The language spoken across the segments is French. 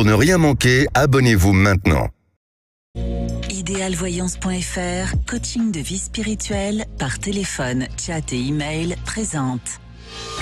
Pour ne rien manquer, abonnez-vous maintenant. Idéalvoyance.fr, coaching de vie spirituelle par téléphone, chat et email présente.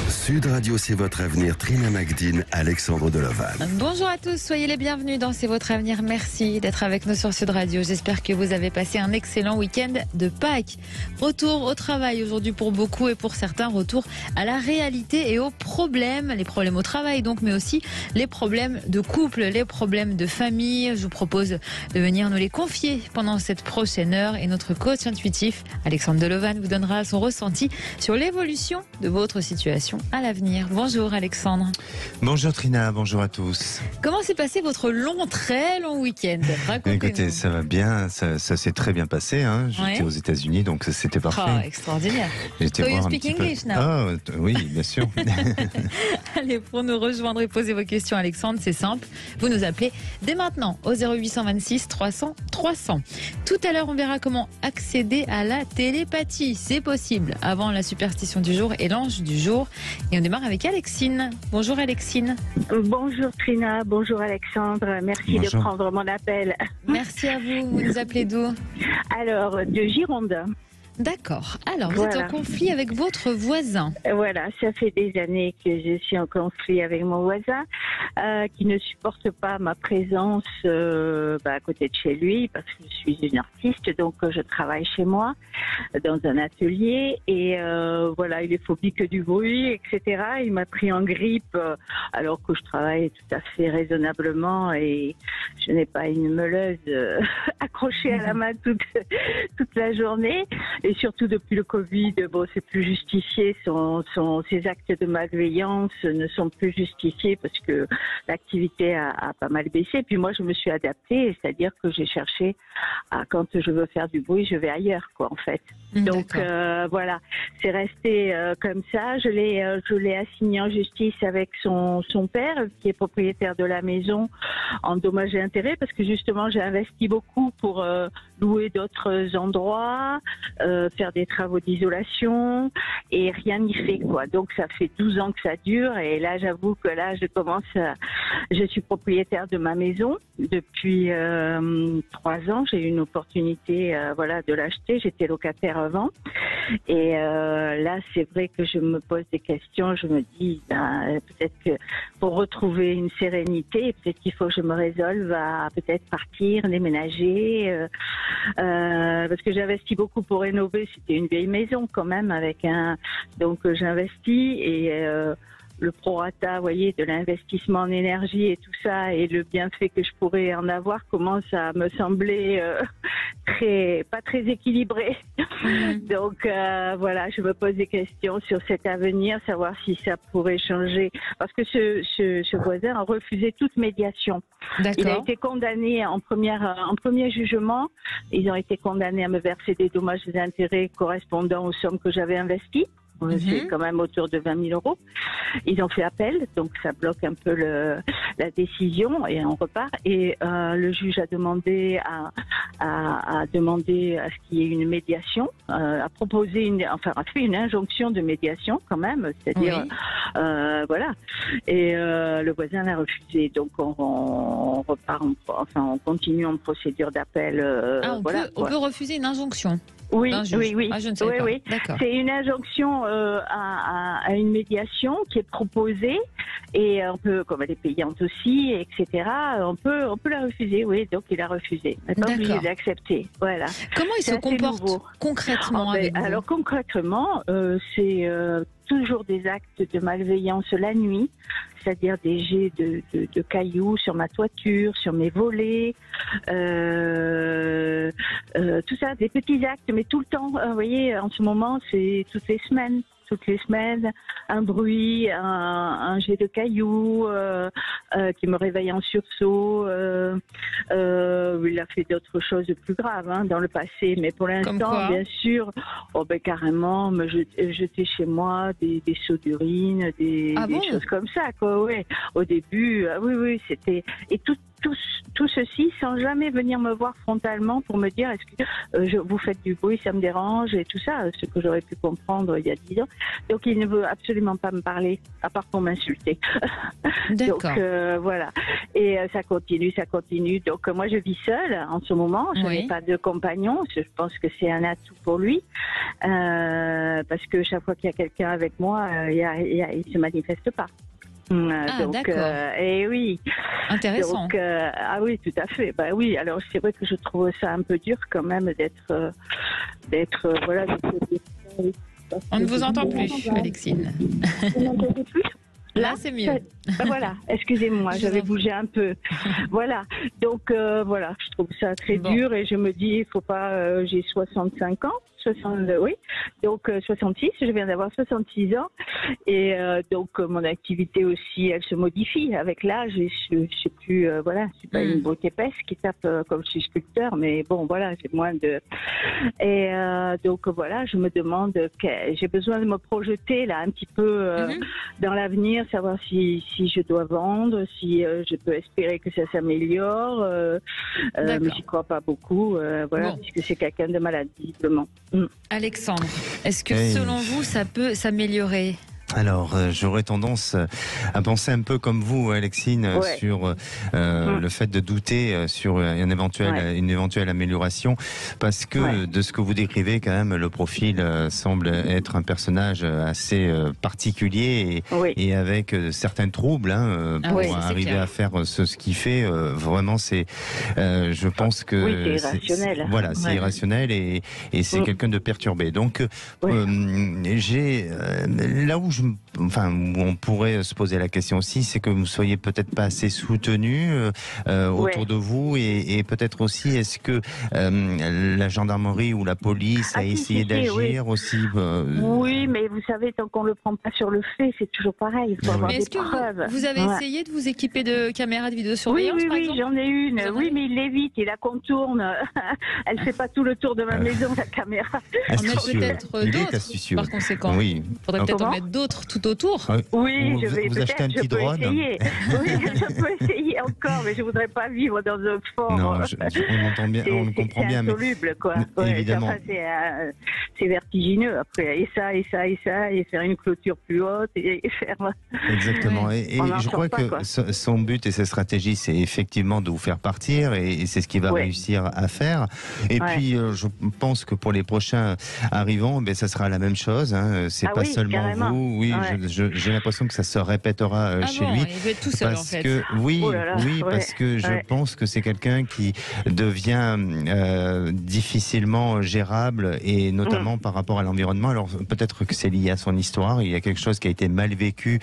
Sud Radio, c'est votre avenir. Trina Magdine, Alexandre Deloval. Bonjour à tous, soyez les bienvenus dans C'est votre avenir. Merci d'être avec nous sur Sud Radio. J'espère que vous avez passé un excellent week-end de Pâques. Retour au travail aujourd'hui pour beaucoup et pour certains, retour à la réalité et aux problèmes. Les problèmes au travail donc, mais aussi les problèmes de couple, les problèmes de famille. Je vous propose de venir nous les confier pendant cette prochaine heure et notre coach intuitif, Alexandre Deloval, vous donnera son ressenti sur l'évolution de votre situation à l'avenir. Bonjour Alexandre. Bonjour Trina, bonjour à tous. Comment s'est passé votre très long week-end? Écoutez, ça va bien, ça s'est très bien passé. Hein. J'étais aux États-Unis, donc c'était parfait. Oh, extraordinaire. J'étais So voir you un speak petit peu. English now? Ah, oui, bien sûr. Allez, pour nous rejoindre et poser vos questions, Alexandre, c'est simple. Vous nous appelez dès maintenant au 0826 300 300. Tout à l'heure, on verra comment accéder à la télépathie. C'est possible. Avant la superstition du jour et l'ange du jour. Et on démarre avec Alexine. Bonjour Alexine. Bonjour Trina, bonjour Alexandre. Merci Bonjour. de prendre mon appel. Merci à vous. Vous nous appelez d'où? Alors, de Gironde. D'accord. Alors, vous êtes en conflit avec votre voisin. Voilà, ça fait des années que je suis en conflit avec mon voisin qui ne supporte pas ma présence à côté de chez lui parce que je suis une artiste, donc je travaille chez moi dans un atelier et voilà, il est phobique du bruit, etc. Il m'a pris en grippe alors que je travaille tout à fait raisonnablement et je n'ai pas une meuleuse accrochée à la main toute la journée. Et surtout depuis le Covid, bon, c'est plus justifié. Ces actes de malveillance ne sont plus justifiés parce que l'activité a pas mal baissé. Puis moi, je me suis adaptée, c'est-à-dire que j'ai cherché quand je veux faire du bruit, je vais ailleurs, quoi, en fait. Donc voilà, c'est resté comme ça. Je l'ai assigné en justice avec son père, qui est propriétaire de la maison, en dommages et intérêts, parce que justement, j'ai investi beaucoup pour louer d'autres endroits. Faire des travaux d'isolation et rien n'y fait, quoi. Donc ça fait 12 ans que ça dure et là j'avoue que là je suis propriétaire de ma maison depuis 3 ans. J'ai eu une opportunité de l'acheter. J'étais locataire avant et là c'est vrai que je me pose des questions. Je me dis peut-être que pour retrouver une sérénité, peut-être qu'il faut que je me résolve à peut-être partir, déménager parce que j'investis beaucoup pour rénover. C'était une vieille maison quand même donc j'investis et le prorata, vous voyez, de l'investissement en énergie et tout ça et le bienfait que je pourrais en avoir commence à me sembler pas très équilibré. Donc voilà, je me pose des questions sur cet avenir, savoir si ça pourrait changer. Parce que ce voisin a refusé toute médiation. Il a été condamné en premier jugement. Ils ont été condamnés à me verser des dommages et intérêts correspondant aux sommes que j'avais investies. C'est quand même autour de 20 000 euros. Ils ont fait appel, donc ça bloque un peu la décision et on repart. Et le juge a demandé à ce qu'il y ait une médiation, a fait une injonction de médiation quand même, c'est-à-dire voilà. Et le voisin l'a refusé. Donc on repart, on continue en procédure d'appel. On peut refuser une injonction. Oui. Ah, je ne savais pas. Oui. C'est une injonction à une médiation qui est proposée et on peut, comme elle est payante aussi, etc. On peut la refuser. Oui, donc il a refusé. On n'est pas obligé d'accepter. Voilà. Comment il se comporte concrètement avec vous? Alors concrètement, c'est toujours des actes de malveillance la nuit, c'est-à-dire des jets de cailloux sur ma toiture, sur mes volets, tout ça, des petits actes, mais tout le temps. Vous voyez, en ce moment, c'est toutes les semaines, un bruit, un jet de cailloux qui me réveille en sursaut. Il a fait d'autres choses plus graves dans le passé, mais pour l'instant, bien sûr, carrément me jeter chez moi des seaux d'urine, des choses comme ça, quoi. Ouais. Au début, oui, c'était et tout ceci sans jamais venir me voir frontalement pour me dire est-ce que vous faites du bruit, ça me dérange et tout ça, ce que j'aurais pu comprendre il y a 10 ans. Donc il ne veut absolument pas me parler, à part pour m'insulter. D'accord. Donc voilà. Et ça continue. Donc moi je vis seule en ce moment, je n'ai pas de compagnon, je pense que c'est un atout pour lui, parce que chaque fois qu'il y a quelqu'un avec moi, il se manifeste pas. D'accord. Et oui. Intéressant. Donc, ah oui, tout à fait. Bah oui. Alors c'est vrai que je trouve ça un peu dur quand même d'être voilà. On ne vous entend plus, Alexine. Vous m'entendez plus? Là, c'est mieux. Voilà, excusez-moi, j'avais bougé un peu. Voilà, donc voilà, je trouve ça très dur et je me dis, il faut pas, j'ai 65 ans, donc 66, je viens d'avoir 66 ans et donc mon activité aussi, elle se modifie avec l'âge et je sais plus, voilà, je suis pas une brute épaisse qui tape comme je suis sculpteur, mais bon, voilà, j'ai moins de... Et donc voilà, je me demande, j'ai besoin de me projeter là un petit peu dans l'avenir, savoir si je dois vendre, si je peux espérer que ça s'améliore, mais j'y crois pas beaucoup, voilà, puisque c'est quelqu'un de malade, visiblement. Alexandre, est-ce que selon vous, ça peut s'améliorer ? Alors, j'aurais tendance à penser un peu comme vous, Alexine, sur le fait de douter sur une éventuelle amélioration, parce que de ce que vous décrivez, quand même, le profil semble être un personnage assez particulier et avec certains troubles pour arriver à faire ce qu'il fait. Vraiment, c'est, je pense que c'est irrationnel. Voilà, c'est irrationnel et c'est quelqu'un de perturbé. Donc, j'ai là où où on pourrait se poser la question aussi, c'est que vous ne soyez peut-être pas assez soutenu autour de vous et peut-être aussi, est-ce que la gendarmerie ou la police a essayé d'agir aussi Oui, mais vous savez, tant qu'on ne le prend pas sur le fait, c'est toujours pareil, il faut avoir des preuves. Vous avez essayé de vous équiper de caméras de vidéosurveillance, par exemple ? Oui, j'en ai une. Oui, mais il l'évite, il la contourne. Elle ne fait pas tout le tour de ma maison, la caméra. Astucieux. Peut-être d'autres, par conséquent. Il faudrait peut-être en mettre d'autres tout autour. Oui, vous achetez un petit drone. Oui, je peux essayer encore, mais je voudrais pas vivre dans un fort. Non, on entend bien, on comprend bien. C'est insoluble, quoi. Évidemment. C'est vertigineux. Après, et ça, et faire une clôture plus haute, et faire. Exactement. Et je crois que son but et sa stratégie, c'est effectivement de vous faire partir, et c'est ce qu'il va réussir à faire. Et puis, je pense que pour les prochains arrivants, ça sera la même chose. C'est pas seulement carrément. vous. Oui, j'ai l'impression que ça se répétera chez lui. Il veut être tout seul, en fait. Parce que je pense que c'est quelqu'un qui devient difficilement gérable, et notamment par rapport à l'environnement. Alors peut-être que c'est lié à son histoire. Il y a quelque chose qui a été mal vécu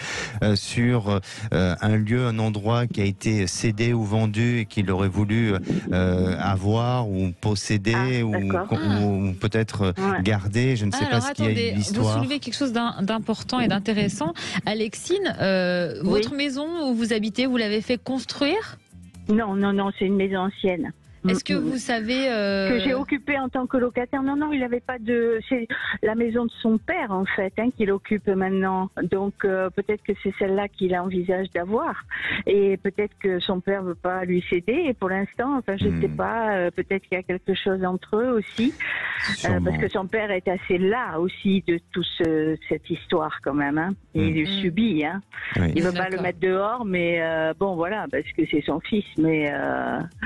sur un lieu, un endroit qui a été cédé ou vendu et qu'il aurait voulu avoir ou posséder ou peut-être garder. Je ne sais pas ce qu'il y a l'histoire. Vous soulevez quelque chose d'important et d'intéressant. Alexine, votre maison où vous habitez, vous l'avez fait construire ? Non, c'est une maison ancienne. Est-ce que vous savez... Que j'ai occupé en tant que locataire. Non, il n'avait pas de... C'est la maison de son père, en fait, qu'il occupe maintenant. Donc, peut-être que c'est celle-là qu'il envisage d'avoir. Et peut-être que son père ne veut pas lui céder. Et pour l'instant, je ne sais pas, peut-être qu'il y a quelque chose entre eux aussi. Parce que son père est assez là aussi de toute cette histoire, quand même. Il le subit. Il ne veut pas le mettre dehors, mais voilà, parce que c'est son fils. Mais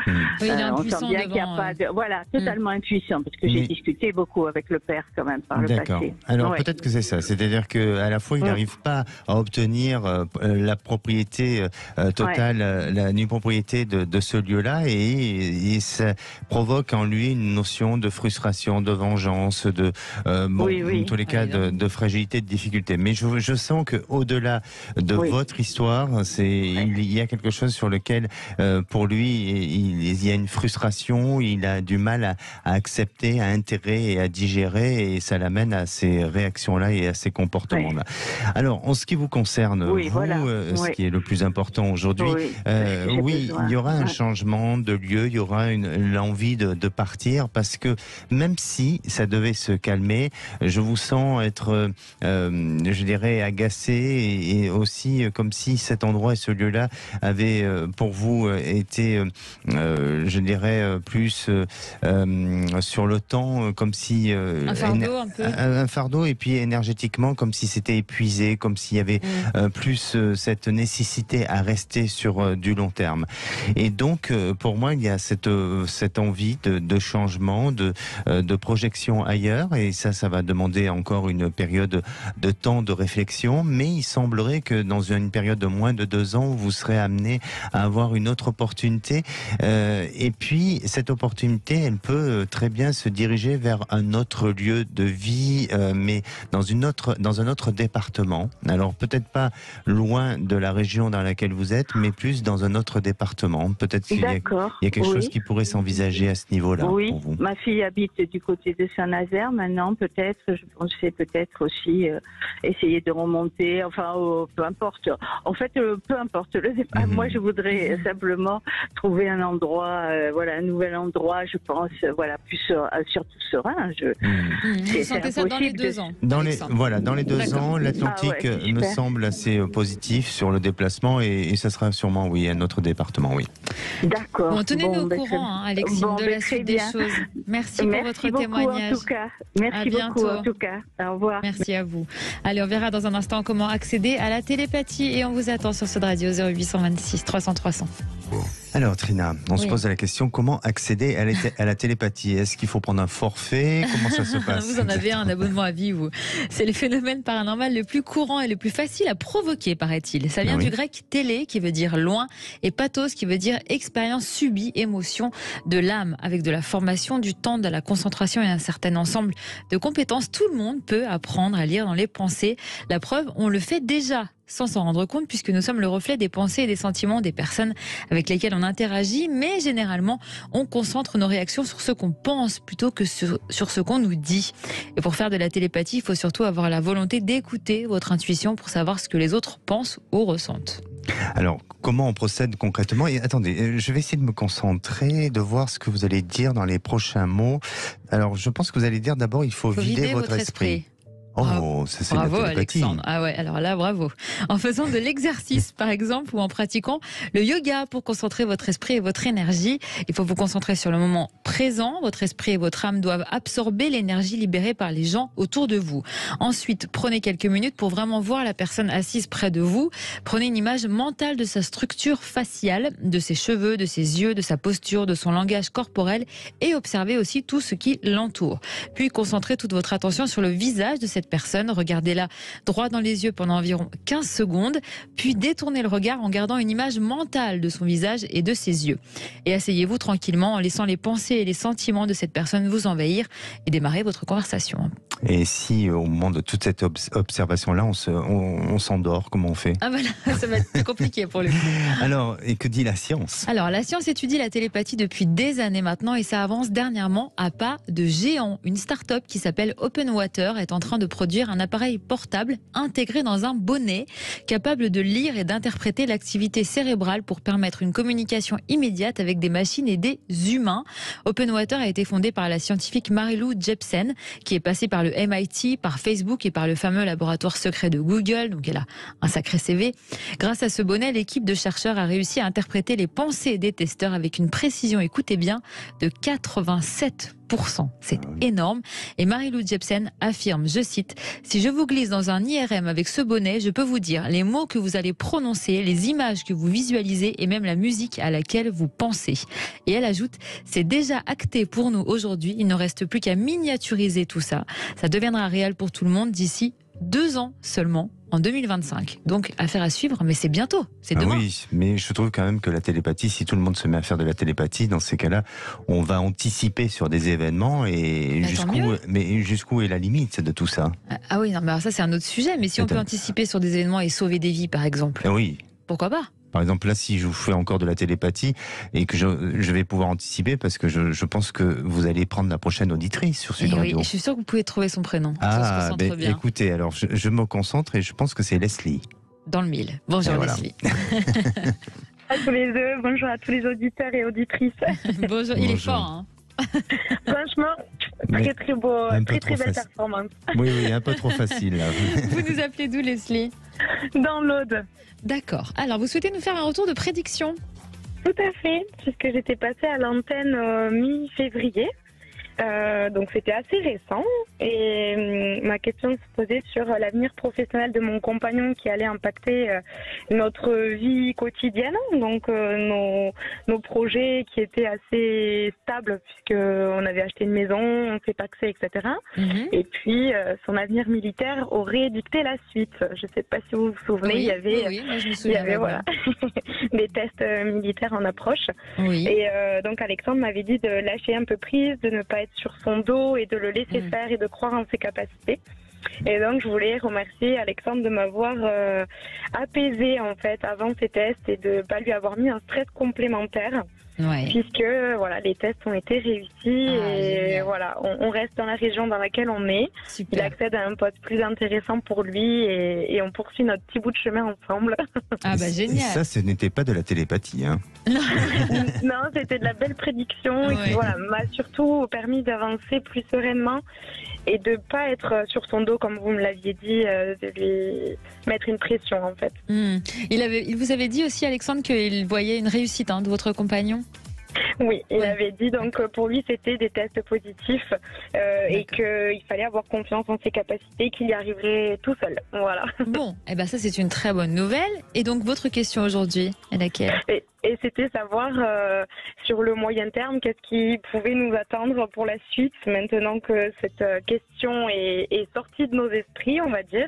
on sent bien qu'il n'y a pas de... Voilà, totalement impuissant, parce que j'ai discuté beaucoup avec le père quand même par le passé. Alors peut-être que c'est ça, c'est-à-dire qu'à la fois il n'arrive pas à obtenir la propriété totale, la nue-propriété de ce lieu-là, et ça provoque en lui une notion de frustration, de vengeance, en tous les cas de fragilité, de difficulté. Mais je sens qu'au-delà de votre histoire, il y a quelque chose sur lequel pour lui il y a une frustration frustration, il a du mal à accepter, à intégrer et à digérer, et ça l'amène à ces réactions-là et à ces comportements-là. Oui. Alors, en ce qui vous concerne, ce qui est le plus important aujourd'hui, il y aura un changement de lieu, il y aura l'envie de partir, parce que même si ça devait se calmer, je vous sens être, je dirais, agacé et aussi comme si cet endroit et ce lieu-là avaient pour vous été, je dirais, plus sur le temps, comme si... un fardeau un peu. Un fardeau, et puis énergétiquement, comme si c'était épuisé, comme s'il y avait plus cette nécessité à rester sur du long terme. Et donc, pour moi, il y a cette envie de changement, de projection ailleurs, et ça va demander encore une période de temps de réflexion, mais il semblerait que dans une période de moins de 2 ans, vous serez amené à avoir une autre opportunité, et puis cette opportunité, elle peut très bien se diriger vers un autre lieu de vie, mais dans un autre département. Alors peut-être pas loin de la région dans laquelle vous êtes, mais plus dans un autre département. Peut-être qu'il y a quelque chose qui pourrait s'envisager à ce niveau-là pour vous. Ma fille habite du côté de Saint-Nazaire maintenant, peut-être. Je pensais peut-être aussi essayer de remonter, enfin peu importe. En fait, peu importe le départ. Moi, je voudrais simplement trouver un endroit, un nouvel endroit, je pense, plus surtout serein. Vous sentez ça dans les 2 ans? Dans les 2 ans, l'Atlantique me semble assez positif sur le déplacement, et ça sera sûrement, un autre département, D'accord. Bon, tenez-nous au courant, Alexine, de la suite des choses. Merci pour votre témoignage. En tout cas. Merci beaucoup, en tout cas. Au revoir. Merci à vous. Allez, on verra dans un instant comment accéder à la télépathie, et on vous attend sur Sud Radio 0826 300 300. Alors Trina, on se pose la question, comment accéder à la télépathie? Est-ce qu'il faut prendre un forfait? Comment ça se passe? Vous en avez un abonnement à vie, vous. C'est le phénomène paranormal le plus courant et le plus facile à provoquer, paraît-il. Ça vient du grec télé, qui veut dire loin, et pathos, qui veut dire expérience subie, émotion de l'âme. Avec de la formation, du temps, de la concentration et un certain ensemble de compétences, tout le monde peut apprendre à lire dans les pensées. La preuve, on le fait déjà, sans s'en rendre compte, puisque nous sommes le reflet des pensées et des sentiments des personnes avec lesquelles on interagit, mais généralement on concentre nos réactions sur ce qu'on pense plutôt que sur ce qu'on nous dit. Et pour faire de la télépathie, il faut surtout avoir la volonté d'écouter votre intuition pour savoir ce que les autres pensent ou ressentent. Alors, comment on procède concrètement? Et attendez, je vais essayer de me concentrer, de voir ce que vous allez dire dans les prochains mots. Alors, je pense que vous allez dire d'abord, il faut vider votre esprit. Oh, ça c'est bravo, la télépathie. Alexandre. Ah ouais, alors là, bravo. En faisant de l'exercice, par exemple, ou en pratiquant le yoga pour concentrer votre esprit et votre énergie, il faut vous concentrer sur le moment présent. Votre esprit et votre âme doivent absorber l'énergie libérée par les gens autour de vous. Ensuite, prenez quelques minutes pour vraiment voir la personne assise près de vous. Prenez une image mentale de sa structure faciale, de ses cheveux, de ses yeux, de sa posture, de son langage corporel, et observez aussi tout ce qui l'entoure. Puis concentrez toute votre attention sur le visage de cette personne, regardez-la droit dans les yeux pendant environ 15 secondes, puis détournez le regard en gardant une image mentale de son visage et de ses yeux. Et asseyez-vous tranquillement en laissant les pensées et les sentiments de cette personne vous envahir et démarrez votre conversation. Et si au moment de toute cette observation-là, on s'endort, comment on fait? Ah voilà, ça va être plus compliqué pour le coup. Alors, et que dit la science? Alors, la science étudie la télépathie depuis des années maintenant, et ça avance dernièrement à pas de géant. Une start-up qui s'appelle Open Water est en train de produire un appareil portable intégré dans un bonnet, capable de lire et d'interpréter l'activité cérébrale pour permettre une communication immédiate avec des machines et des humains. Open Water a été fondé par la scientifique Mary-Lou Jepsen, qui est passée par le MIT, par Facebook et par le fameux laboratoire secret de Google, donc elle a un sacré CV. Grâce à ce bonnet, l'équipe de chercheurs a réussi à interpréter les pensées des testeurs avec une précision, écoutez bien, de 87%. C'est énorme. Et Mary-Lou Jepsen affirme, je cite, « Si je vous glisse dans un IRM avec ce bonnet, je peux vous dire les mots que vous allez prononcer, les images que vous visualisez et même la musique à laquelle vous pensez. » Et elle ajoute, « C'est déjà acté pour nous aujourd'hui, il ne reste plus qu'à miniaturiser tout ça. Ça deviendra réel pour tout le monde d'ici 2 ans seulement, en 2025. Donc, affaire à suivre, mais c'est bientôt, c'est demain. Oui, mais je trouve quand même que la télépathie, si tout le monde se met à faire de la télépathie, dans ces cas-là, on va anticiper sur des événements, et jusqu'où est la limite de tout ça? Ah oui, non, mais alors ça c'est un autre sujet, mais si on peut anticiper sur des événements et sauver des vies, par exemple. Oui. Pourquoi pas? Par exemple, là, si je vous fais encore de la télépathie et que je vais pouvoir anticiper parce que je pense que vous allez prendre la prochaine auditrice sur Sud Radio. Oui, je suis sûre que vous pouvez trouver son prénom. Ah, écoutez, alors je me concentre et je pense que c'est Leslie. Dans le mille. Bonjour Leslie. À tous les deux, bonjour à tous les auditeurs et auditrices. Bonjour, il est fort. Franchement, très beau, très belle performance. Oui, un peu trop facile là. Vous nous appelez d'où Leslie? Dans l'Aude. D'accord. Alors, vous souhaitez nous faire un retour de prédiction? Tout à fait, puisque j'étais passée à l'antenne mi-février. Donc c'était assez récent et ma question se posait sur l'avenir professionnel de mon compagnon qui allait impacter notre vie quotidienne, donc nos projets qui étaient assez stables puisqu'on avait acheté une maison, on s'est paxé, etc. Et puis son avenir militaire aurait dicté la suite. Je ne sais pas si vous vous souvenez, il y avait, moi, je me souviens, voilà, des tests militaires en approche. Oui. Et donc Alexandre m'avait dit de lâcher un peu prise, de ne pas être sur son dos et de le laisser faire et de croire en ses capacités. Et donc je voulais remercier Alexandre de m'avoir apaisé en fait avant ces tests et de pas lui avoir mis un stress complémentaire. Puisque voilà, les tests ont été réussis et génial. Voilà, on reste dans la région dans laquelle on est. Super. Il accède à un poste plus intéressant pour lui et on poursuit notre petit bout de chemin ensemble. Ah bah génial. Ça, ce n'était pas de la télépathie, hein. Non, c'était de la belle prédiction et qui voilà, m'a surtout permis d'avancer plus sereinement et de pas être sur son dos comme vous me l'aviez dit, de lui mettre une pression en fait. Il vous avait dit aussi, Alexandre, qu'il voyait une réussite de votre compagnon? Oui, il avait dit donc pour lui c'était des tests positifs et qu'il fallait avoir confiance en ses capacités, qu'il y arriverait tout seul. Voilà. Bon, et ben ça c'est une très bonne nouvelle. Et donc votre question aujourd'hui est laquelle? Et c'était savoir sur le moyen terme qu'est-ce qui pouvait nous attendre pour la suite maintenant que cette question est sortie de nos esprits, on va dire.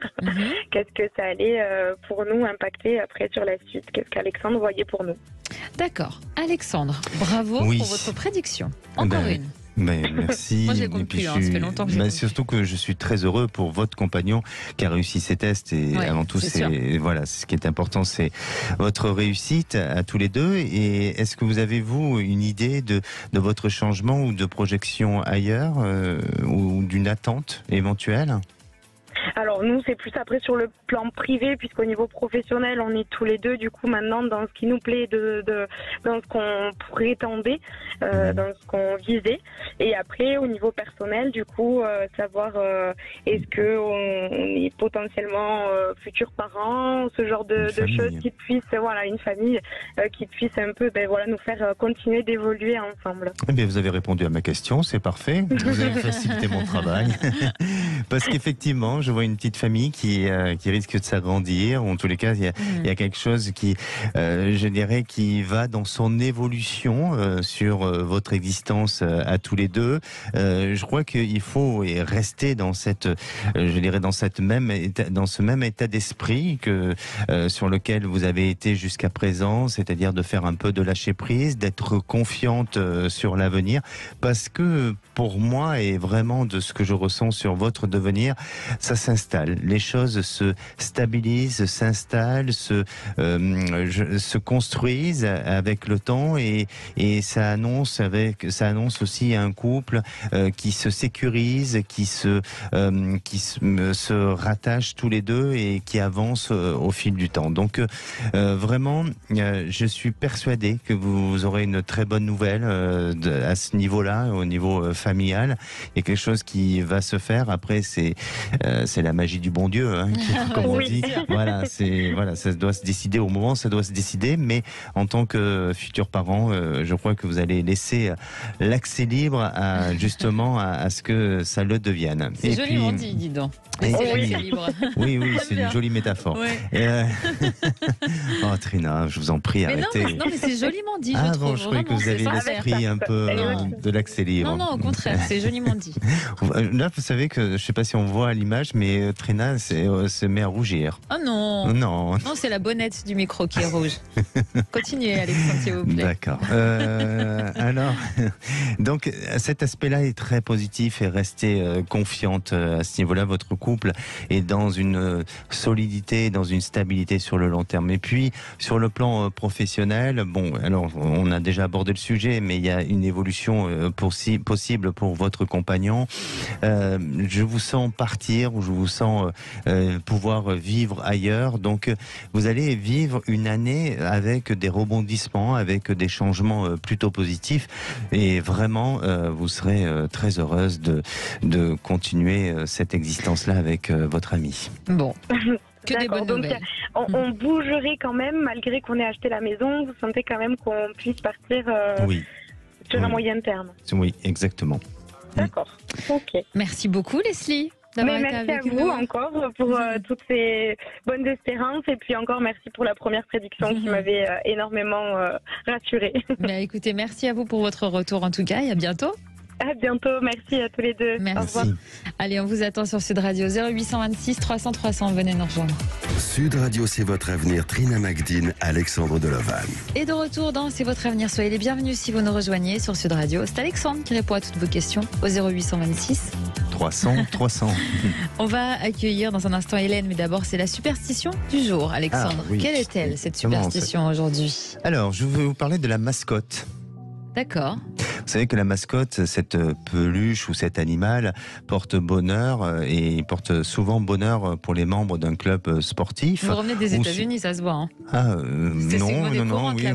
Qu'est-ce que ça allait pour nous impacter après sur la suite? Qu'est-ce qu'Alexandre voyait pour nous? D'accord. Alexandre, bravo pour votre prédiction. Encore une. Merci. Moi, j'ai compris, ça fait longtemps que j'ai compris. Surtout que je suis très heureux pour votre compagnon qui a réussi ses tests et avant tout, voilà, ce qui est important, c'est votre réussite à tous les deux. Et est-ce que vous avez, vous, une idée de votre changement ou de projection ailleurs ou d'une attente éventuelle? Alors nous, c'est plus après sur le plan privé, puisqu'au niveau professionnel, on est tous les deux du coup maintenant dans ce qui nous plaît, dans ce qu'on prétendait, dans ce qu'on visait. Et après, au niveau personnel, du coup, savoir est-ce que on est potentiellement futurs parents, ce genre de choses qui puissent, voilà, une famille qui puisse un peu, nous faire continuer d'évoluer ensemble. Eh bien, vous avez répondu à ma question, c'est parfait. Vous avez facilité mon travail, parce qu'effectivement, je vois une petite famille qui risque de s'agrandir. En tous les cas, il y a quelque chose qui, je dirais, qui va dans son évolution sur votre existence à tous les deux. Je crois qu'il faut rester dans cette, je dirais, dans ce même état d'esprit que sur lequel vous avez été jusqu'à présent, c'est-à-dire de faire un peu de lâcher prise, d'être confiante sur l'avenir, parce que pour moi et vraiment de ce que je ressens sur votre devenir, ça s'installe. Les choses se stabilisent, s'installent, se construisent avec le temps et ça annonce aussi un couple qui se sécurise, qui se rattache tous les deux et qui avance au fil du temps. Donc vraiment, je suis persuadé que vous aurez une très bonne nouvelle à ce niveau-là, au niveau familial, et quelque chose qui va se faire. Après, c'est la magie du bon Dieu, hein, comme on dit. Voilà, ça doit se décider au moment, ça doit se décider. Mais en tant que futurs parents, je crois que vous allez laisser l'accès libre à ce que ça le devienne. C'est joliment dit, dis donc. Oui, c'est une jolie métaphore. Oh Trina, je vous en prie, arrêtez. Non, mais c'est joliment dit, je trouve. Je croyais que vous avez l'esprit un peu de l'accès libre. Non, au contraire, c'est joliment dit. Là, vous savez que je sais pas si on voit à l'image, mais Trina se met à rougir. Oh non. Non. Non, c'est la bonnette du micro qui est rouge. Continuez, Alexandre, s'il vous plaît. D'accord. Alors, donc cet aspect-là est très positif et restez confiante à ce niveau-là. Votre couple est dans une solidité, dans une stabilité sur le long terme. Et puis, sur le plan professionnel, bon, alors on a déjà abordé le sujet, mais il y a une évolution possible pour votre compagnon. Je vous sens partir, ou je vous sens pouvoir vivre ailleurs. Donc, vous allez vivre une année avec des rebondissements, avec des changements plutôt positifs. Et vraiment, vous serez très heureuse de continuer cette existence-là avec votre ami. Bon. Que des bonnes nouvelles. Donc, on bougerait quand même, malgré qu'on ait acheté la maison. Vous sentez quand même qu'on puisse partir sur un moyen terme. Oui, exactement. D'accord. Ok. Merci beaucoup, Leslie. Merci à vous encore pour toutes ces bonnes espérances, et puis encore merci pour la première prédiction qui m'avait énormément rassurée. Écoutez, merci à vous pour votre retour en tout cas, et à bientôt. À bientôt, merci à tous les deux. Merci. Au revoir. Allez, on vous attend sur Sud Radio 0826 300 300, venez nous rejoindre. Sud Radio, c'est votre avenir. Trina Magdine, Alexandre Delovan. Et de retour dans C'est votre avenir, soyez les bienvenus si vous nous rejoignez sur Sud Radio. C'est Alexandre qui répond à toutes vos questions au 0826 300. On va accueillir dans un instant Hélène, mais d'abord c'est la superstition du jour, Alexandre. Oui. Quelle est-elle, cette superstition aujourd'hui? Alors, je vais vous parler de la mascotte. D'accord. Vous savez que la mascotte, cette peluche ou cet animal, porte bonheur, et il porte souvent bonheur pour les membres d'un club sportif. Vous revenez des États-Unis, ça se voit. Hein. Non, oui.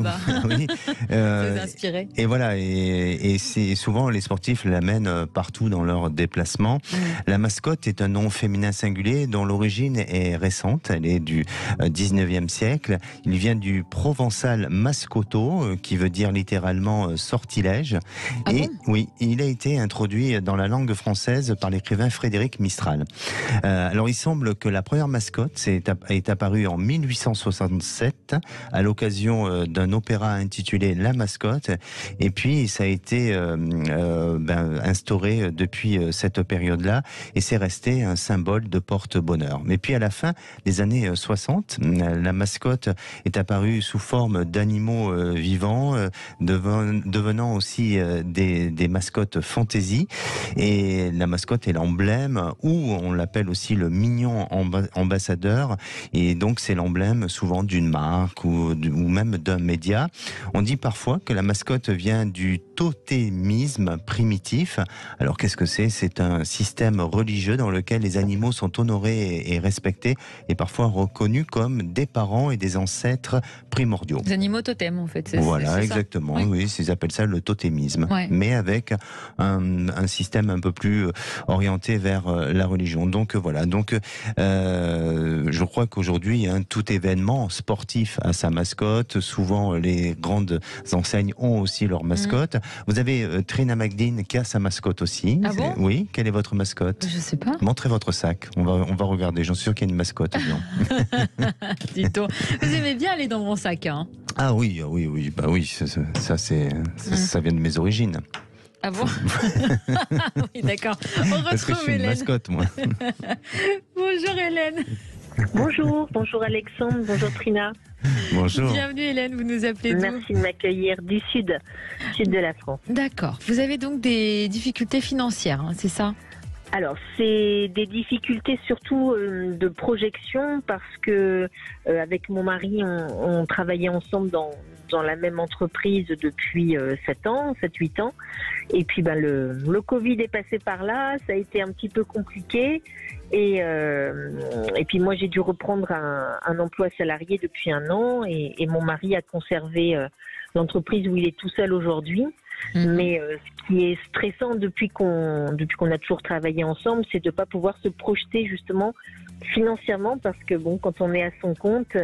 Oui. Vous inspirez. Et voilà, et c'est souvent les sportifs l'amènent partout dans leurs déplacements. La mascotte est un nom féminin singulier dont l'origine est récente. Elle est du 19e siècle. Il vient du provençal mascotto, qui veut dire littéralement sortilège. Ah et bon oui, il a été introduit dans la langue française par l'écrivain Frédéric Mistral. Alors il semble que la première mascotte est apparue en 1867 à l'occasion d'un opéra intitulé La Mascotte, et puis ça a été instauré depuis cette période-là, et c'est resté un symbole de porte-bonheur. Mais puis à la fin des années 60, la mascotte est apparue sous forme d'animaux vivants, devenant aussi des mascottes fantaisie, et la mascotte est l'emblème, ou on l'appelle aussi le mignon ambassadeur, et donc c'est l'emblème souvent d'une marque ou même d'un média. On dit parfois que la mascotte vient du totémisme primitif. Alors qu'est-ce que c'est? C'est un système religieux dans lequel les animaux sont honorés et respectés, et parfois reconnus comme des parents et des ancêtres primordiaux. Les animaux totems, en fait. Voilà, exactement. Oui, ils appellent ça le totémisme, mais avec un système un peu plus orienté vers la religion. Donc voilà. Donc je crois qu'aujourd'hui, tout événement sportif a sa mascotte. Souvent, les grandes enseignes ont aussi leur mascotte. Vous avez Trina Magdine qui a sa mascotte aussi. Ah bon? Oui. Quelle est votre mascotte? Je sais pas. Montrez votre sac. On va regarder. J'en suis sûr qu'il y a une mascotte dedans. Dis-donc. Vous aimez bien aller dans mon sac, hein? Ah oui. Bah oui. Ça vient de mes origines. Ah bon? Oui, d'accord. On Parce que je retrouve suis une Hélène. mascotte, moi. Bonjour Hélène. Bonjour Alexandre, bonjour Trina. Bonjour. Bienvenue Hélène, vous nous appelez d'où? Merci de m'accueillir du sud de la France. D'accord. Vous avez donc des difficultés financières, hein, c'est ça? Alors, c'est des difficultés surtout de projection, parce que avec mon mari, on travaillait ensemble dans la même entreprise depuis 7-8 ans. Et puis le Covid est passé par là, ça a été un petit peu compliqué. Et puis moi, j'ai dû reprendre un emploi salarié depuis 1 an, et mon mari a conservé l'entreprise où il est tout seul aujourd'hui. Mais ce qui est stressant depuis qu'on a toujours travaillé ensemble, c'est de ne pas pouvoir se projeter justement financièrement, parce que bon, quand on est à son compte,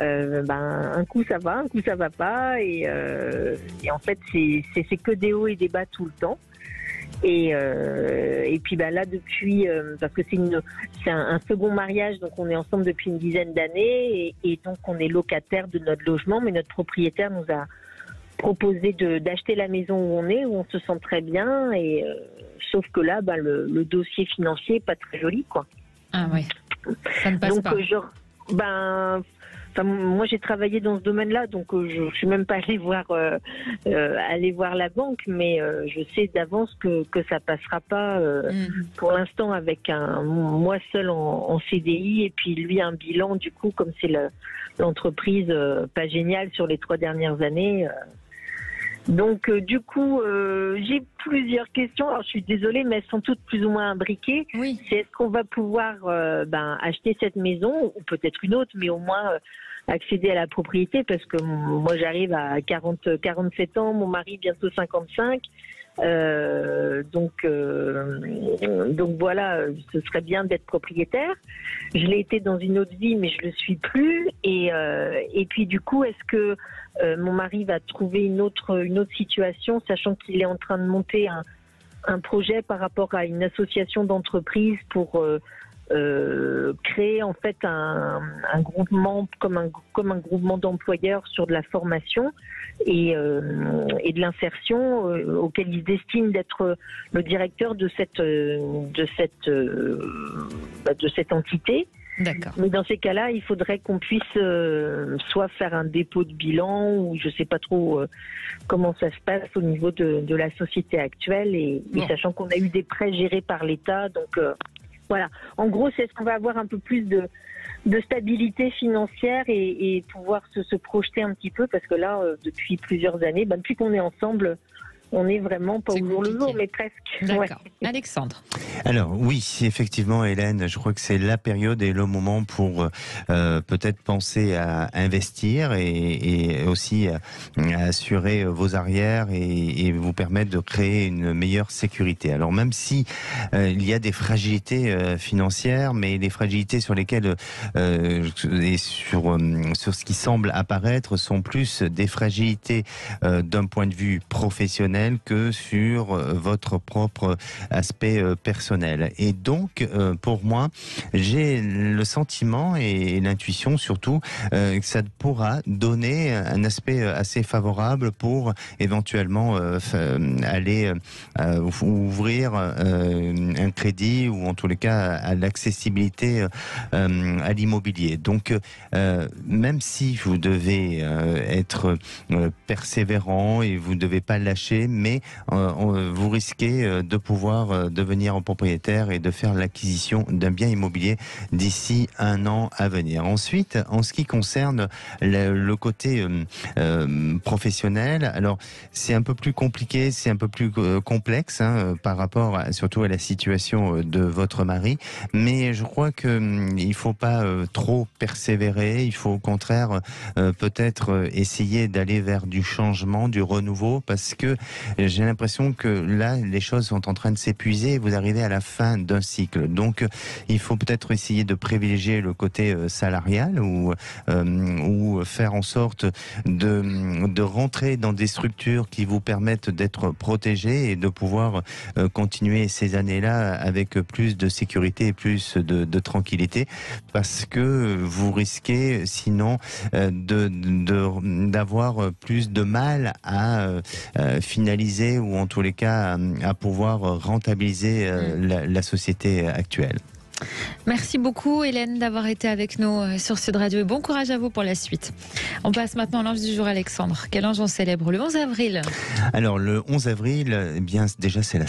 un coup ça va, un coup ça va pas, et en fait c'est que des hauts et des bas tout le temps. Et puis là depuis, parce que c'est un second mariage, donc on est ensemble depuis une dizaine d'années, et donc on est locataire de notre logement, mais notre propriétaire nous a proposé d'acheter la maison où on est, où on se sent très bien, et sauf que là, le dossier financier n'est pas très joli, quoi. Ah oui, ça ne passe donc, pas. Moi, j'ai travaillé dans ce domaine-là, donc je suis même pas allée voir la banque, mais je sais d'avance que ça passera pas pour l'instant avec moi seul en CDI et puis lui un bilan du coup comme c'est l'entreprise pas géniale sur les 3 dernières années. Donc du coup, j'ai plusieurs questions. Alors je suis désolée, mais elles sont toutes plus ou moins imbriquées. Oui. C'est est-ce qu'on va pouvoir acheter cette maison ou peut-être une autre, mais au moins accéder à la propriété parce que moi j'arrive à 47 ans, mon mari bientôt 55. Donc voilà, ce serait bien d'être propriétaire. Je l'ai été dans une autre vie, mais je le suis plus. Et puis du coup, est-ce que mon mari va trouver une autre situation, sachant qu'il est en train de monter un projet par rapport à une association d'entreprises pour créer en fait un groupement comme un groupement d'employeurs sur de la formation et de l'insertion auquel il se destine d'être le directeur de cette entité. D'accord. Mais dans ces cas-là, il faudrait qu'on puisse soit faire un dépôt de bilan ou je sais pas trop comment ça se passe au niveau de la société actuelle et sachant qu'on a eu des prêts gérés par l'État, donc voilà. En gros, c'est ce qu'on va avoir un peu plus de stabilité financière et pouvoir se projeter un petit peu parce que là, depuis plusieurs années, depuis qu'on est ensemble, on n'est vraiment pas au jour le jour, mais presque. D'accord. Ouais. Alexandre. Alors oui, effectivement, Hélène, je crois que c'est la période et le moment pour peut-être penser à investir et aussi à assurer vos arrières et vous permettre de créer une meilleure sécurité. Alors même si il y a des fragilités financières, mais les fragilités sur lesquelles et sur ce qui semble apparaître sont plus des fragilités d'un point de vue professionnel que sur votre propre aspect personnel. Et donc, pour moi, j'ai le sentiment et l'intuition surtout que ça pourra donner un aspect assez favorable pour éventuellement aller ouvrir un crédit ou en tous les cas à l'accessibilité à l'immobilier. Donc, même si vous devez être persévérant et vous ne devez pas lâcher, mais vous risquez de pouvoir devenir propriétaire et de faire l'acquisition d'un bien immobilier d'ici 1 an à venir. Ensuite, en ce qui concerne le côté professionnel, alors c'est un peu plus compliqué, c'est un peu plus complexe par rapport surtout à la situation de votre mari, mais je crois qu'il ne faut pas trop persévérer, il faut au contraire peut-être essayer d'aller vers du changement, du renouveau, parce que j'ai l'impression que là, les choses sont en train de s'épuiser et vous arrivez à la fin d'un cycle. Donc, il faut peut-être essayer de privilégier le côté salarial ou faire en sorte de rentrer dans des structures qui vous permettent d'être protégés et de pouvoir continuer ces années-là avec plus de sécurité et plus de tranquillité, parce que vous risquez sinon d'avoir plus de mal à finaliser ou en tous les cas à pouvoir rentabiliser la société actuelle. Merci beaucoup Hélène d'avoir été avec nous sur Sud Radio et bon courage à vous pour la suite. On passe maintenant à l'ange du jour, Alexandre. Quel ange on célèbre le 11 avril? Alors le 11 avril, eh bien déjà c'est la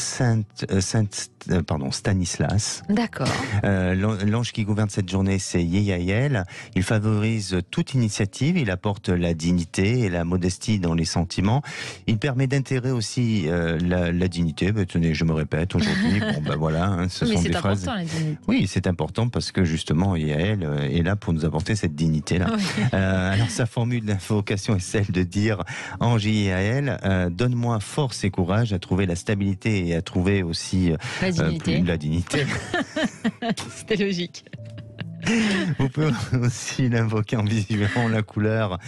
Stanislas. D'accord. L'ange qui gouverne cette journée, c'est Yeyael. Il favorise toute initiative, il apporte la dignité et la modestie dans les sentiments. Il permet d'intégrer aussi la dignité. Tenez, je me répète aujourd'hui. Voilà, ce sont des phrases. La dignité. Oui, c'est important parce que justement, Yael est là pour nous apporter cette dignité-là. Oui. Alors, sa formule d'invocation est celle de dire « Ange Yael, donne-moi force et courage à trouver la stabilité et à trouver aussi la dignité. La dignité. » C'était logique. Vous pouvez aussi l'invoquer en visualisant la couleur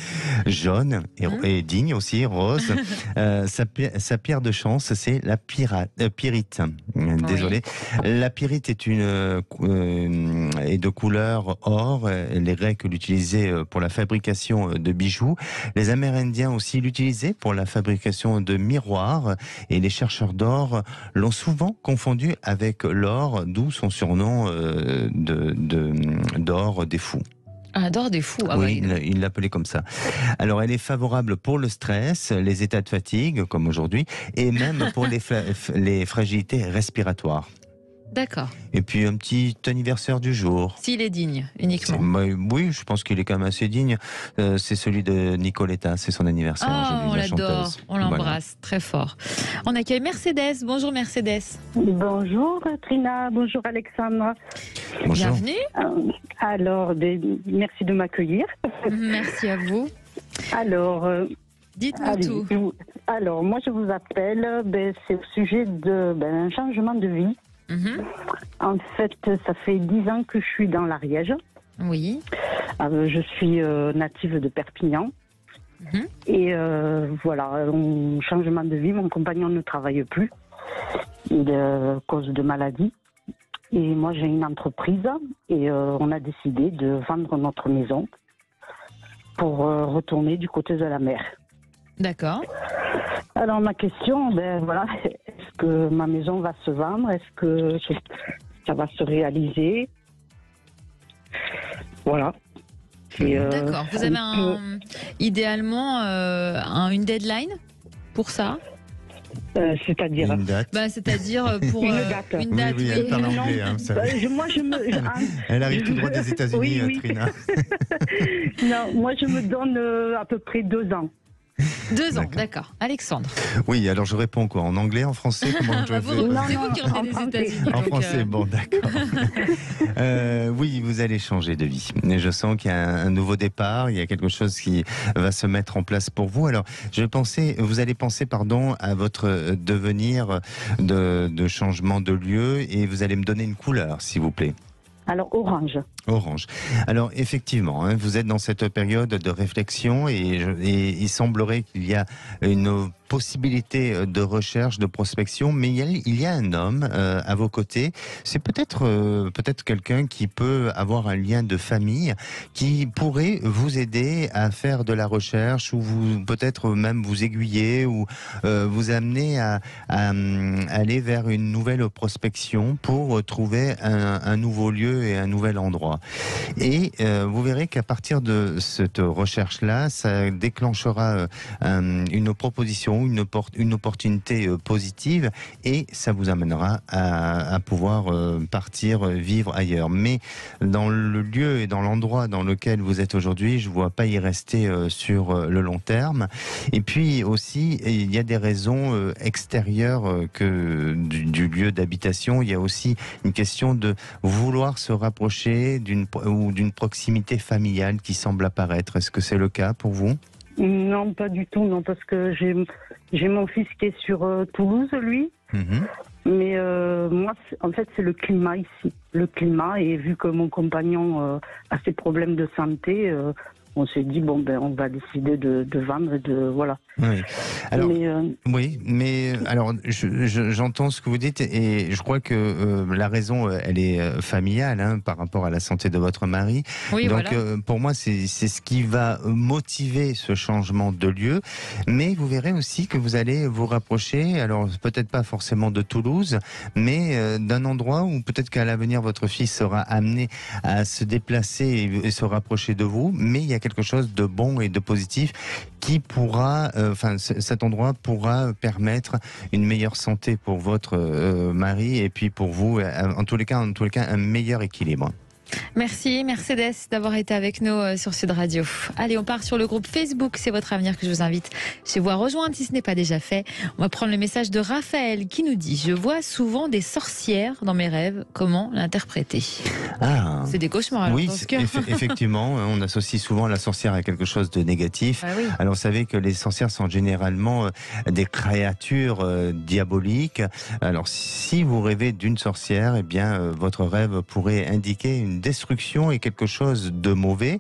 jaune et digne aussi, rose. Sa pierre de chance, c'est la pyrite. Désolé. La pyrite est est de couleur or. Les Grecs l'utilisaient pour la fabrication de bijoux. Les Amérindiens aussi l'utilisaient pour la fabrication de miroirs. Et les chercheurs d'or l'ont souvent confondu avec l'or, d'où son surnom d'or des fous. Ah, d'or des fous. Ah, oui, il l'appelait comme ça. Alors, elle est favorable pour le stress, les états de fatigue, comme aujourd'hui, et même pour les fragilités respiratoires. D'accord. Et puis un petit anniversaire du jour. S'il est digne, uniquement. Oui, je pense qu'il est quand même assez digne. C'est celui de Nicoletta, c'est son anniversaire aujourd'hui, on la l'adore, chanteuse. on l'embrasse très fort. On accueille Mercedes. Bonjour Mercedes. Bonjour Trina, bonjour Alexandra. Bonjour. Bienvenue. Alors, merci de m'accueillir. Merci à vous. Alors, dites-nous tout. Alors, moi je vous appelle, c'est au sujet d'un changement de vie. En fait, ça fait 10 ans que je suis dans l'Ariège. Oui. Je suis native de Perpignan. Et voilà, changement de vie, mon compagnon ne travaille plus à cause de maladie. Et moi, j'ai une entreprise et on a décidé de vendre notre maison pour retourner du côté de la mer. D'accord. Alors ma question, voilà, est-ce que ma maison va se vendre? Est-ce que ça va se réaliser? Voilà. D'accord. Vous avez idéalement une deadline pour ça? C'est-à-dire une date. C'est-à-dire pour une date. Une date, oui, elle parle anglais, hein, vous savez. Elle arrive tout droit des États-Unis, oui. Trina. Non, moi je me donne à peu près 2 ans. 2 ans, d'accord. Alexandre. Oui, alors je réponds quoi? En anglais, en français? Comment je fais? C'est vous qui revenez des États-Unis. En français, bon, d'accord. Oui, vous allez changer de vie. Je sens qu'il y a un nouveau départ, il y a quelque chose qui va se mettre en place pour vous. Alors, vous allez penser, à votre devenir de changement de lieu et vous allez me donner une couleur, s'il vous plaît. Alors, orange. Orange. Alors effectivement, vous êtes dans cette période de réflexion et il semblerait qu'il y a une possibilité de recherche, de prospection, mais il y a un homme à vos côtés. C'est peut-être quelqu'un qui peut avoir un lien de famille, qui pourrait vous aider à faire de la recherche ou peut-être même vous aiguiller ou vous amener à aller vers une nouvelle prospection pour trouver un nouveau lieu et un nouvel endroit. Et vous verrez qu'à partir de cette recherche-là, ça déclenchera une proposition, une opportunité positive et ça vous amènera à pouvoir partir vivre ailleurs. Mais dans le lieu et dans l'endroit dans lequel vous êtes aujourd'hui, je ne vois pas y rester sur le long terme. Et puis aussi, il y a des raisons extérieures que du lieu d'habitation. Il y a aussi une question de vouloir se rapprocher d'une proximité familiale qui semble apparaître. Est-ce que c'est le cas pour vous? Non, pas du tout, non, parce que j'ai mon fils qui est sur Toulouse, lui. Mais moi, en fait, c'est le climat ici. Le climat, et vu que mon compagnon a ses problèmes de santé, on s'est dit, on va décider de vendre et de... Voilà. Oui. Alors, alors j'entends ce que vous dites et je crois que la raison, elle est familiale par rapport à la santé de votre mari. Oui, donc, voilà. pour moi, c'est ce qui va motiver ce changement de lieu. Mais vous verrez aussi que vous allez vous rapprocher, alors peut-être pas forcément de Toulouse, mais d'un endroit où peut-être qu'à l'avenir, votre fils sera amené à se déplacer et se rapprocher de vous. Mais il y a quelque chose de bon et de positif qui pourra, cet endroit pourra permettre une meilleure santé pour votre mari et puis pour vous, en tous les cas, un meilleur équilibre. Merci Mercedes d'avoir été avec nous sur Sud Radio. Allez, on part sur le groupe Facebook, c'est votre avenir que je vous invite chez vous à rejoindre si ce n'est pas déjà fait. On va prendre le message de Raphaël qui nous dit: je vois souvent des sorcières dans mes rêves, comment l'interpréter? C'est des cauchemars alors, oui, dans ce cas. Effectivement, on associe souvent la sorcière à quelque chose de négatif. Oui. Alors vous savez que les sorcières sont généralement des créatures diaboliques. Alors si vous rêvez d'une sorcière, eh bien votre rêve pourrait indiquer une une destruction et quelque chose de mauvais.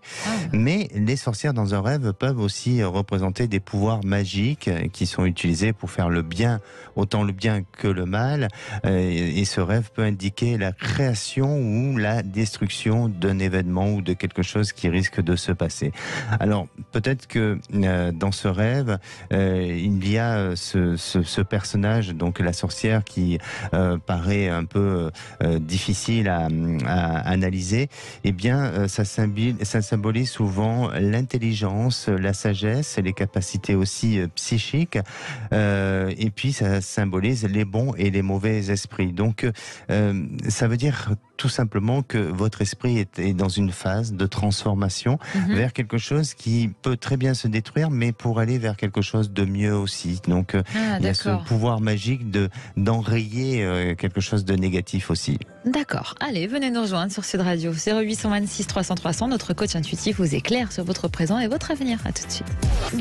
Mais les sorcières dans un rêve peuvent aussi représenter des pouvoirs magiques qui sont utilisés pour faire le bien, autant le bien que le mal. Et ce rêve peut indiquer la création ou la destruction d'un événement ou de quelque chose qui risque de se passer. Alors, peut-être que dans ce rêve, il y a ce personnage, donc la sorcière, qui paraît un peu difficile à analyser. Eh bien, ça symbolise souvent l'intelligence, la sagesse, les capacités aussi psychiques, et puis ça symbolise les bons et les mauvais esprits. Donc, ça veut dire tout simplement que votre esprit est dans une phase de transformation vers quelque chose qui peut très bien se détruire, mais pour aller vers quelque chose de mieux aussi. Donc, il y a ce pouvoir magique d'enrayer quelque chose de négatif aussi. D'accord. Allez, venez nous rejoindre sur Sud Radio. 0826 300 300. Notre coach intuitif vous éclaire sur votre présent et votre avenir. À tout de suite.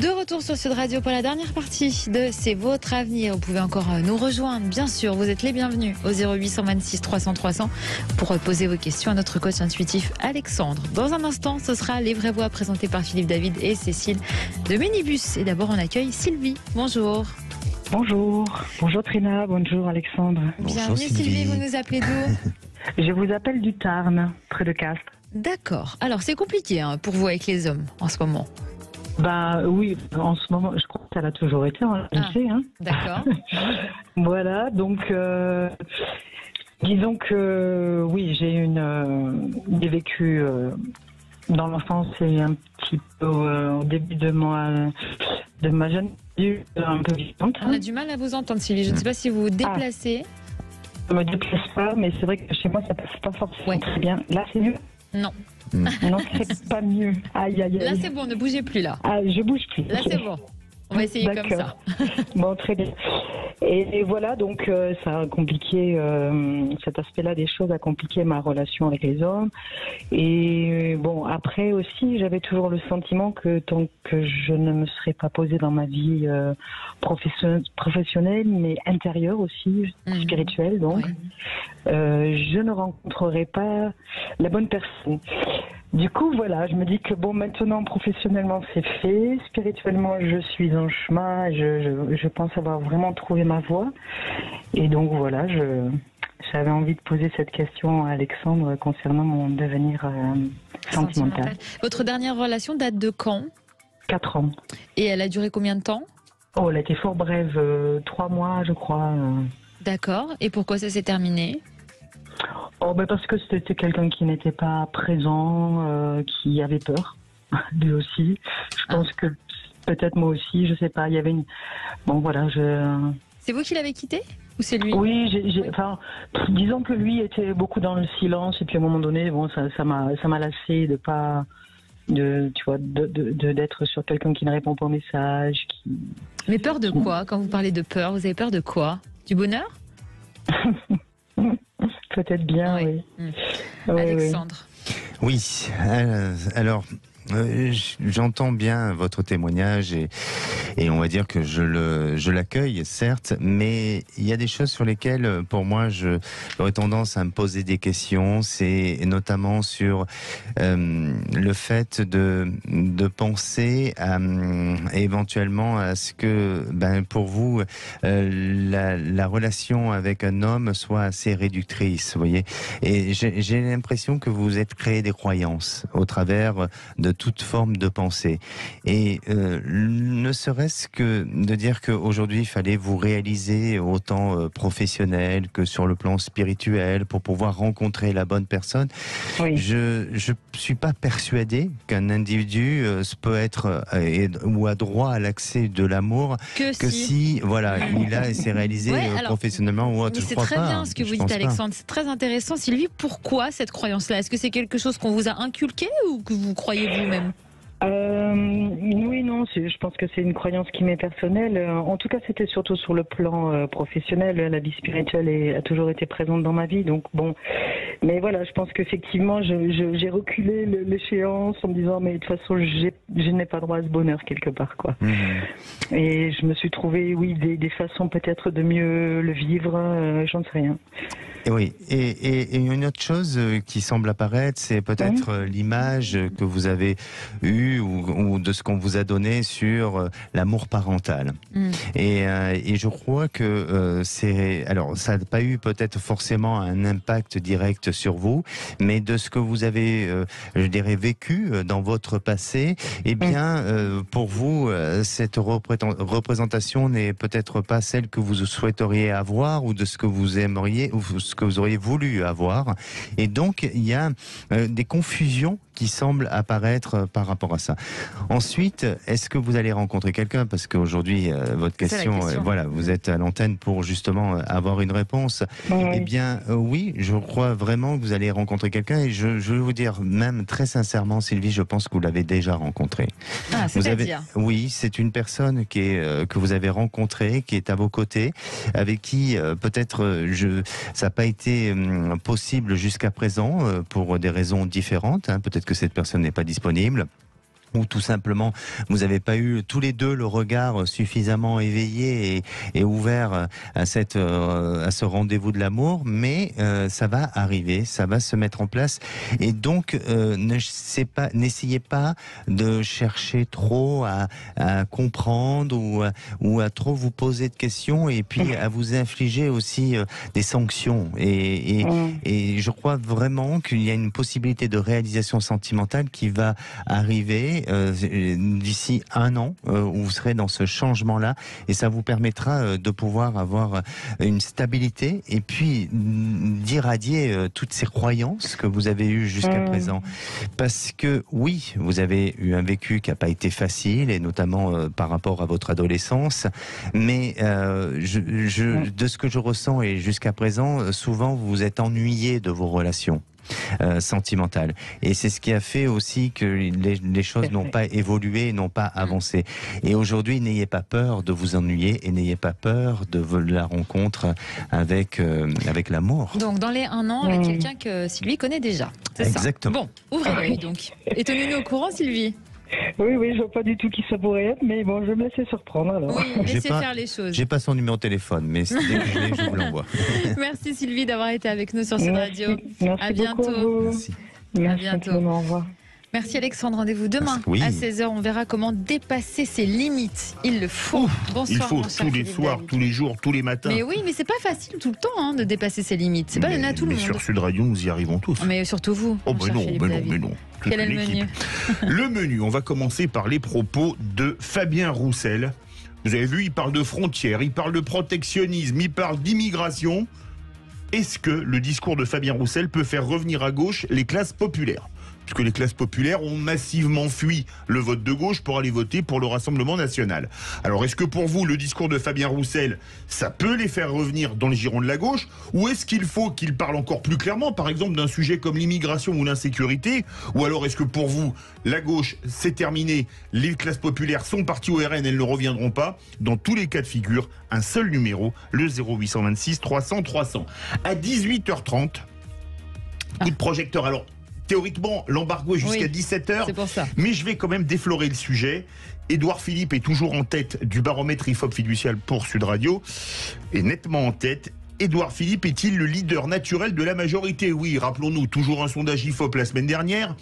De retour sur Sud Radio pour la dernière partie de C'est votre avenir. Vous pouvez encore nous rejoindre. Bien sûr, vous êtes les bienvenus au 0826 300 300 pour poser vos questions à notre coach intuitif Alexandre. Dans un instant, ce sera Les Vraies Voix présentées par Philippe David et Cécile de Minibus. Et d'abord, on accueille Sylvie. Bonjour. Bonjour. Bonjour Trina. Bonjour Alexandre. Bienvenue Sylvie. Vous nous appelez d'où? Je vous appelle du Tarn, près de Castres. D'accord. Alors, c'est compliqué pour vous avec les hommes en ce moment. Bah oui, en ce moment, je crois que ça l'a toujours été, on le sait. D'accord. Voilà, donc disons que oui, j'ai vécu dans l'enfance et un petit peu au début de ma jeune vie, un peu vivante. On a du mal à vous entendre, Sylvie. Je ne sais pas si vous vous déplacez. Je ne me déplace pas, mais c'est vrai que chez moi, ça passe pas forcément très bien. Là, c'est mieux? Non. Non, c'est pas mieux. Aïe, aïe, aïe. Là, c'est bon, ne bougez plus, là. Ah, je bouge plus. Là, c'est bon. On va essayer comme ça. Bon, très bien. Et voilà, donc ça a compliqué, cet aspect-là des choses a compliqué ma relation avec les hommes. Et bon, après aussi, j'avais toujours le sentiment que tant que je ne me serais pas posée dans ma vie professionnelle, mais intérieure aussi, spirituelle, donc, je ne rencontrerais pas la bonne personne. Du coup, voilà, je me dis que bon, maintenant, professionnellement, c'est fait. Spirituellement, je suis en chemin. Je pense avoir vraiment trouvé ma voie. Et donc, voilà, j'avais envie de poser cette question à Alexandre concernant mon devenir sentimental. Votre dernière relation date de quand? 4 ans. Et elle a duré combien de temps? Oh, elle a été fort brève, 3 mois, je crois. D'accord. Et pourquoi ça s'est terminé? Oh, ben parce que c'était quelqu'un qui n'était pas présent, qui avait peur, lui aussi. Je pense que peut-être moi aussi, je sais pas, il y avait une... Bon, voilà, C'est vous qui l'avez quitté ou c'est lui? Oui, enfin, disons que lui était beaucoup dans le silence et puis à un moment donné, bon, ça m'a lassé de pas... tu vois, d'être sur quelqu'un qui ne répond pas aux messages. Mais peur de quoi? Quand vous parlez de peur, vous avez peur de quoi? Du bonheur? Peut-être bien, oui. Alexandre. Oui, alors... j'entends bien votre témoignage et on va dire que je l'accueille, certes, mais il y a des choses sur lesquelles, pour moi, j'aurais tendance à me poser des questions. C'est notamment sur le fait de penser éventuellement à ce que, pour vous, la relation avec un homme soit assez réductrice, vous voyez. Et j'ai l'impression que vous êtes créé des croyances au travers de toute forme de pensée. Et ne serait-ce que de dire qu'aujourd'hui, il fallait vous réaliser autant professionnel que sur le plan spirituel pour pouvoir rencontrer la bonne personne. Oui. Je suis pas persuadé qu'un individu peut être ou a droit à l'accès de l'amour que si voilà, il s'est réalisé professionnellement ou autre. C'est très bien ce que vous dites, Alexandre. C'est très intéressant. Sylvie, pourquoi cette croyance-là? Est-ce que c'est quelque chose qu'on vous a inculqué ou que vous croyez vous-même? Oui, non, je pense que c'est une croyance qui m'est personnelle. En tout cas, c'était surtout sur le plan professionnel. La vie spirituelle a toujours été présente dans ma vie. Donc bon, mais voilà, je pense qu'effectivement, j'ai reculé l'échéance en me disant, mais de toute façon, je n'ai pas droit à ce bonheur quelque part, quoi. Et je me suis trouvé, oui, des façons peut-être de mieux le vivre. J'en sais rien. Et oui, et une autre chose qui semble apparaître, c'est peut-être l'image que vous avez eue ou de ce qu'on vous a donné sur l'amour parental. Et je crois que alors ça n'a pas eu peut-être forcément un impact direct sur vous, mais de ce que vous avez, je dirais, vécu dans votre passé, eh bien, pour vous, cette représentation n'est peut-être pas celle que vous souhaiteriez avoir ou de ce que vous aimeriez ou ce que vous auriez voulu avoir. Et donc, il y a des confusions qui semblent apparaître par rapport à ça. Ensuite, est-ce que vous allez rencontrer quelqu'un? Parce qu'aujourd'hui, votre question, voilà, vous êtes à l'antenne pour justement avoir une réponse. Eh bien, oui, je crois vraiment que vous allez rencontrer quelqu'un et je vais vous dire même très sincèrement, Sylvie, je pense que vous l'avez déjà rencontré. Ah, c'est-à-dire ? Oui, c'est une personne que vous avez rencontrée, qui est à vos côtés, avec qui peut-être ça n'a pas été possible jusqu'à présent pour des raisons différentes. Peut-être que cette personne n'est pas disponible. Ou tout simplement, vous n'avez pas eu tous les deux le regard suffisamment éveillé et ouvert à ce rendez-vous de l'amour, mais ça va arriver, ça va se mettre en place. Et donc, n'essayez pas de chercher trop à comprendre ou à trop vous poser de questions et puis à vous infliger aussi des sanctions. Et je crois vraiment qu'il y a une possibilité de réalisation sentimentale qui va arriver d'ici 1 an où vous serez dans ce changement-là et ça vous permettra de pouvoir avoir une stabilité et puis d'irradier toutes ces croyances que vous avez eues jusqu'à présent. Parce que oui, vous avez eu un vécu qui n'a pas été facile et notamment par rapport à votre adolescence, mais de ce que je ressens et jusqu'à présent, souvent vous vous êtes ennuyé de vos relations sentimentale. Et c'est ce qui a fait aussi que les choses n'ont pas évolué, n'ont pas avancé. Et aujourd'hui, n'ayez pas peur de vous ennuyer et n'ayez pas peur de la rencontre avec l'amour. Donc dans les 1 an, avec quelqu'un que Sylvie connaît déjà. C'est exactement. Ça. Bon, ouvrez-lui donc. Et tenez-nous au courant, Sylvie. Oui, je vois pas du tout qui ça pourrait être, mais bon, je vais me laisser surprendre alors. Oui, laissez faire les choses. J'ai pas son numéro de téléphone, mais dès que je l'ai, je vous l'envoie. Merci Sylvie d'avoir été avec nous sur Sud Radio. Merci à bientôt. Merci. À bientôt. Au revoir. Merci Alexandre, rendez-vous demain à 16h. On verra comment dépasser ses limites. Il le faut. Bonsoir. Il faut tous les soirs, tous les jours, tous les matins. Mais oui, mais c'est pas facile tout le temps de dépasser ses limites. C'est pas donné à tout le monde. Mais sur Sud Radio, nous y arrivons tous. Mais surtout vous. Oh ben non. Quel est le menu? Le menu, on va commencer par les propos de Fabien Roussel. Vous avez vu, il parle de frontières, il parle de protectionnisme, il parle d'immigration. Est-ce que le discours de Fabien Roussel peut faire revenir à gauche les classes populaires ? Puisque les classes populaires ont massivement fui le vote de gauche pour aller voter pour le Rassemblement national. Alors, est-ce que pour vous, le discours de Fabien Roussel, ça peut les faire revenir dans le giron de la gauche? Ou est-ce qu'il faut qu'il parle encore plus clairement, par exemple, d'un sujet comme l'immigration ou l'insécurité? Ou alors, est-ce que pour vous, la gauche, c'est terminé, les classes populaires sont parties au RN, elles ne reviendront pas? Dans tous les cas de figure, un seul numéro, le 0826 300 300. À 18h30, coup de projecteur. Alors, théoriquement, l'embargo est jusqu'à 17h, c'est pour ça. Mais je vais quand même déflorer le sujet. Édouard Philippe est toujours en tête du baromètre IFOP fiducial pour Sud Radio, et nettement en tête. Édouard Philippe est-il le leader naturel de la majorité? Oui, rappelons-nous, toujours un sondage IFOP la semaine dernière.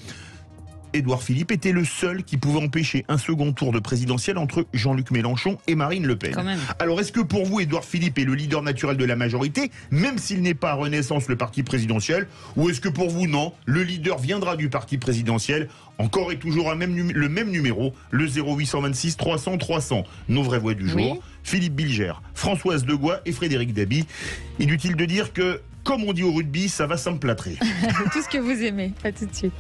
Édouard Philippe était le seul qui pouvait empêcher un second tour de présidentiel entre Jean-Luc Mélenchon et Marine Le Pen. Alors, est-ce que pour vous, Édouard Philippe est le leader naturel de la majorité, même s'il n'est pas à Renaissance le parti présidentiel? Ou est-ce que pour vous, non, le leader viendra du parti présidentiel? Encore et toujours le même numéro, le 0826 300 300. Nos vraies voix du jour, Philippe Bilger, Françoise Degois et Frédéric Dabi. Inutile de dire que, comme on dit au rugby, ça va s'emplâtrer. Tout ce que vous aimez. À tout de suite.